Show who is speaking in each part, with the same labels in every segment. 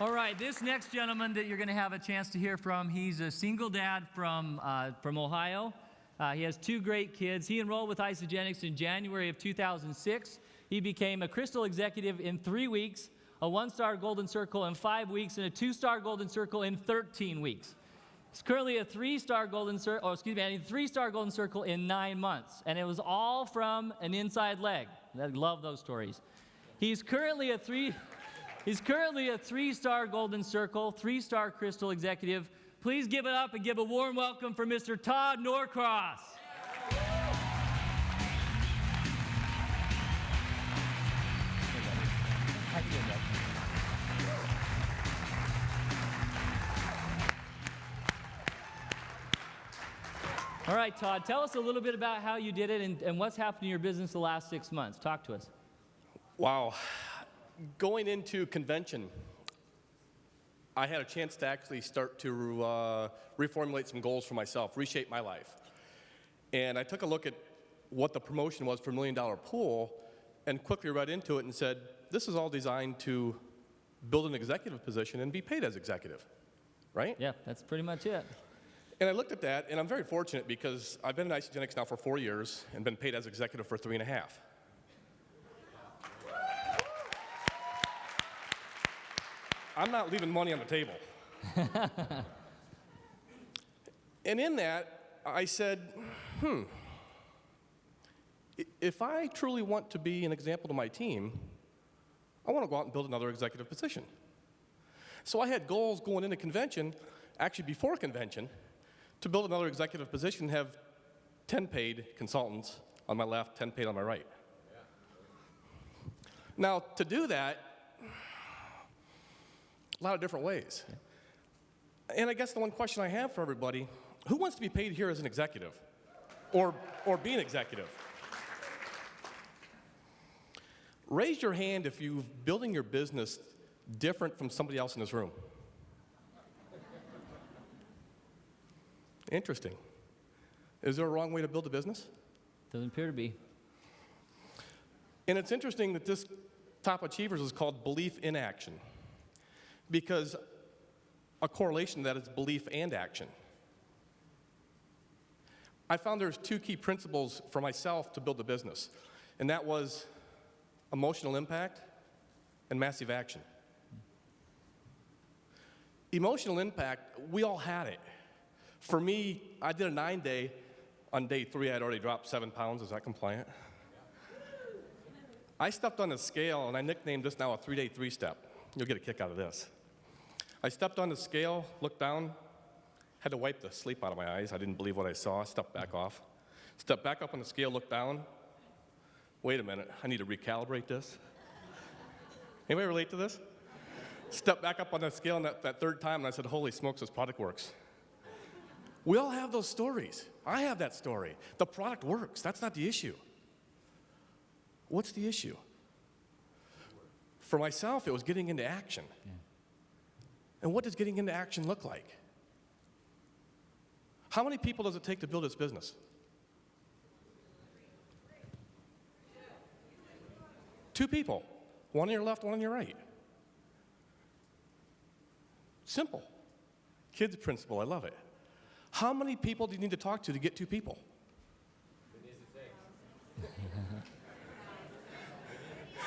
Speaker 1: All right, this next gentleman that you're going to have a chance to hear from, he's a single dad from Ohio. He has 2 great kids. He enrolled with Isagenix in January of 2006. He became a Crystal executive in 3 weeks, a 1-star Golden Circle in 5 weeks, and a 2-star Golden Circle in 13 weeks. He's currently a 3-star Golden Circle, 3-star Golden Circle in 9 months, and it was all from an inside leg. I love those stories. He's currently a 3-star Golden Circle, 3-star Crystal executive. Please give it up and give a warm welcome for Mr. Todd Norcross. All right, Todd, tell us a little bit about how you did it and what's happened in your business the last 6 months. Talk to us.
Speaker 2: Wow. Going into convention, I had a chance to actually start to reformulate some goals for myself, reshape my life. And I took a look at what the promotion was for $1 Million Pool and quickly read into it and said, this is all designed to build an executive position and be paid as executive, right?
Speaker 1: Yeah, that's pretty much it.
Speaker 2: And I looked at that, and I'm very fortunate because I've been in Isagenix now for 4 years and been paid as executive for 3.5. I'm not leaving money on the table. And in that, I said, if I truly want to be an example to my team, I want to go out and build another executive position. So I had goals going into convention, actually before convention, to build another executive position, have 10 paid consultants on my left, 10 paid on my right. Yeah. Now, to do that, a lot of different ways. And I guess the one question I have for everybody, who wants to be paid here as an executive? Or be an executive? Raise your hand if you're building your business different from somebody else in this room. Interesting. Is there a wrong way to build a business?
Speaker 1: Doesn't appear to be.
Speaker 2: And it's interesting that this Top Achievers is called Belief in Action, because a correlation to that is belief and action. I found there's 2 key principles for myself to build a business, and that was emotional impact and massive action. Emotional impact, we all had it. For me, I did a 9-day. On day 3, I had already dropped 7 pounds. Is that compliant? I stepped on the scale, and I nicknamed this now a 3-day 3-step. You'll get a kick out of this. I stepped on the scale, looked down, had to wipe the sleep out of my eyes. I didn't believe what I saw. Stepped back off. Stepped back up on the scale, looked down. Wait a minute, I need to recalibrate this. Anybody relate to this? Stepped back up on the scale, and that 3rd time, and I said, holy smokes, this product works. We all have those stories. I have that story. The product works. That's not the issue. What's the issue? For myself, it was getting into action. Yeah. And what does getting into action look like? How many people does it take to build this business? 2 people. One on your left, one on your right. Simple. Kids principle, I love it. How many people do you need to talk to get 2 people?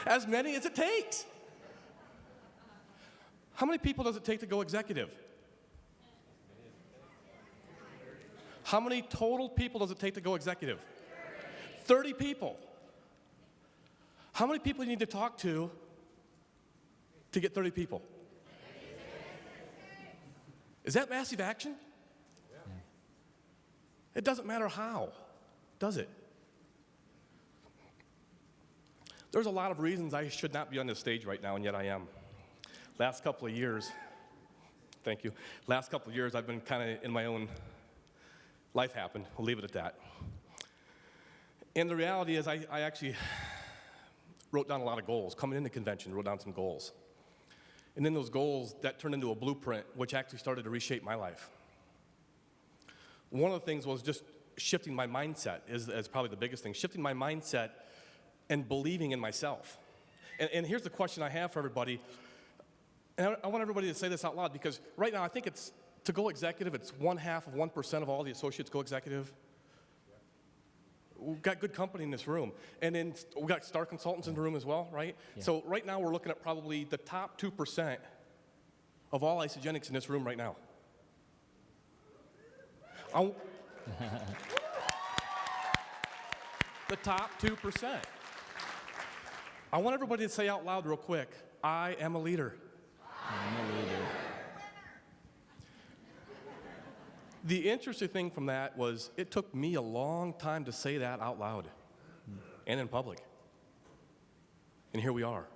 Speaker 2: As many as it takes. How many people does it take to go executive? How many total people does it take to go executive? 30 people. How many people do you need to talk to get 30 people? Is that massive action? It doesn't matter how, does it? There's a lot of reasons I should not be on this stage right now, and yet I am. Last couple of years, thank you. Last couple of years, I've been kind of in my own, life happened. We'll leave it at that. And the reality is I actually wrote down a lot of goals. Coming into convention, wrote down some goals. And then those goals, that turned into a blueprint, which actually started to reshape my life. One of the things was just shifting my mindset is probably the biggest thing. Shifting my mindset and believing in myself. And here's the question I have for everybody. And I want everybody to say this out loud because right now I think it's, to go executive, it's 0.5% of all the associates go executive. We've got good company in this room. And then we've got star consultants in the room as well, right?
Speaker 1: Yeah.
Speaker 2: So right now we're looking at probably the top 2% of all Isogenics in this room right now. The top 2%. I want everybody to say out loud real quick, I am a leader.
Speaker 1: I'm a leader.
Speaker 2: The interesting thing from that was it took me a long time to say that out loud and in public. And here we are.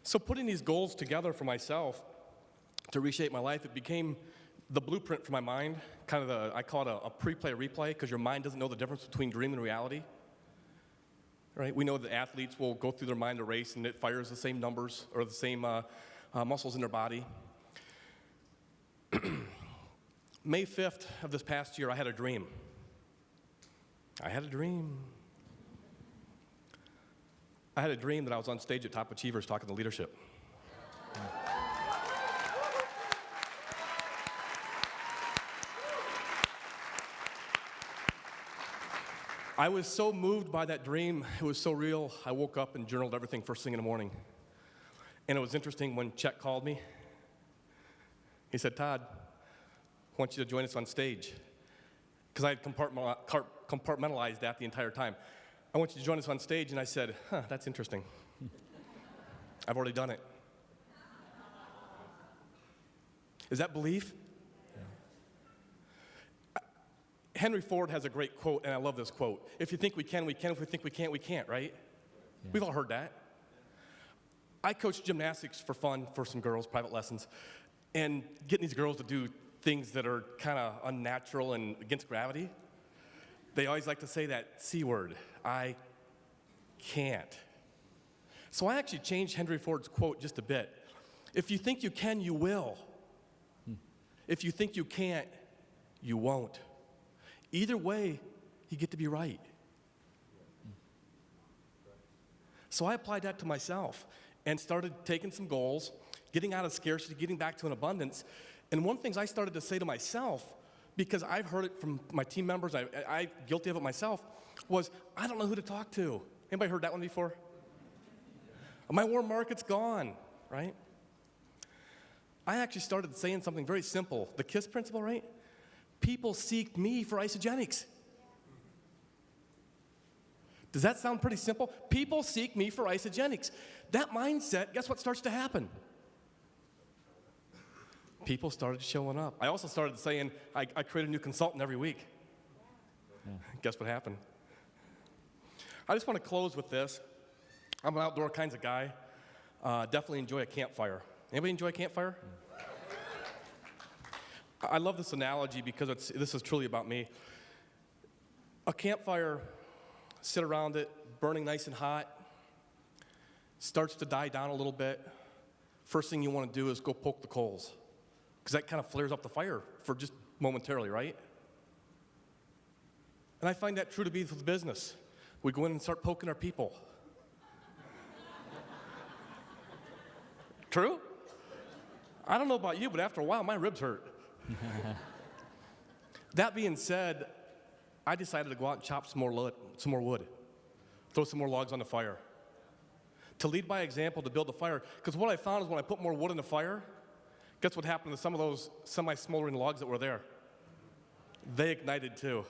Speaker 2: So putting these goals together for myself to reshape my life, it became the blueprint for my mind, kind of I call it a pre-play replay, because your mind doesn't know the difference between dream and reality. Right? We know that athletes will go through their mind a race and it fires the same numbers or the same muscles in their body. May 5th of this past year, I had a dream. I had a dream that I was on stage at Top Achievers talking to leadership. I was so moved by that dream. It was so real. I woke up and journaled everything first thing in the morning. And it was interesting when Chet called me. He said, Todd, I want you to join us on stage. Because I had compartmentalized that the entire time. I want you to join us on stage. And I said, that's interesting. I've already done it. Is that belief? Henry Ford has a great quote, and I love this quote. If you think we can, we can. If we think we can't, we can't, right? Yeah. We've all heard that. I coach gymnastics for fun for some girls, private lessons, and getting these girls to do things that are kind of unnatural and against gravity. They always like to say that C word, I can't. So I actually changed Henry Ford's quote just a bit. If you think you can, you will. If you think you can't, you won't. Either way, you get to be right. So I applied that to myself and started taking some goals, getting out of scarcity, getting back to an abundance. And one of the things I started to say to myself, because I've heard it from my team members, I'm guilty of it myself, was I don't know who to talk to. Anybody heard that one before? My warm market's gone, right? I actually started saying something very simple. The KISS principle, right? People seek me for Isogenics. Does that sound pretty simple? People seek me for Isogenics. That mindset, guess what starts to happen? People started showing up. I also started saying, I create a new consultant every week. Yeah. Guess what happened? I just want to close with this. I'm an outdoor kinds of guy. Definitely enjoy a campfire. Anybody enjoy a campfire? I love this analogy because this is truly about me. A campfire, sit around it, burning nice and hot, starts to die down a little bit. First thing you want to do is go poke the coals, because that kind of flares up the fire for just momentarily, right? And I find that true to be with business. We go in and start poking our people. True? I don't know about you, but after a while, my ribs hurt. That being said, I decided to go out and chop some more wood, throw some more logs on the fire. To lead by example, to build a fire. Because what I found is when I put more wood in the fire, guess what happened to some of those semi-smoldering logs that were there? They ignited too.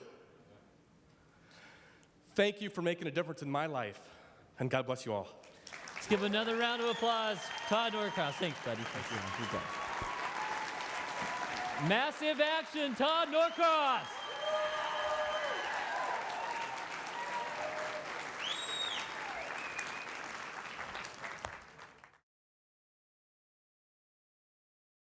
Speaker 2: Thank you for making a difference in my life, and God bless you all.
Speaker 1: Let's give another round of applause. Todd Norcross. Thanks, buddy. Thank you. Massive action, Todd Norcross.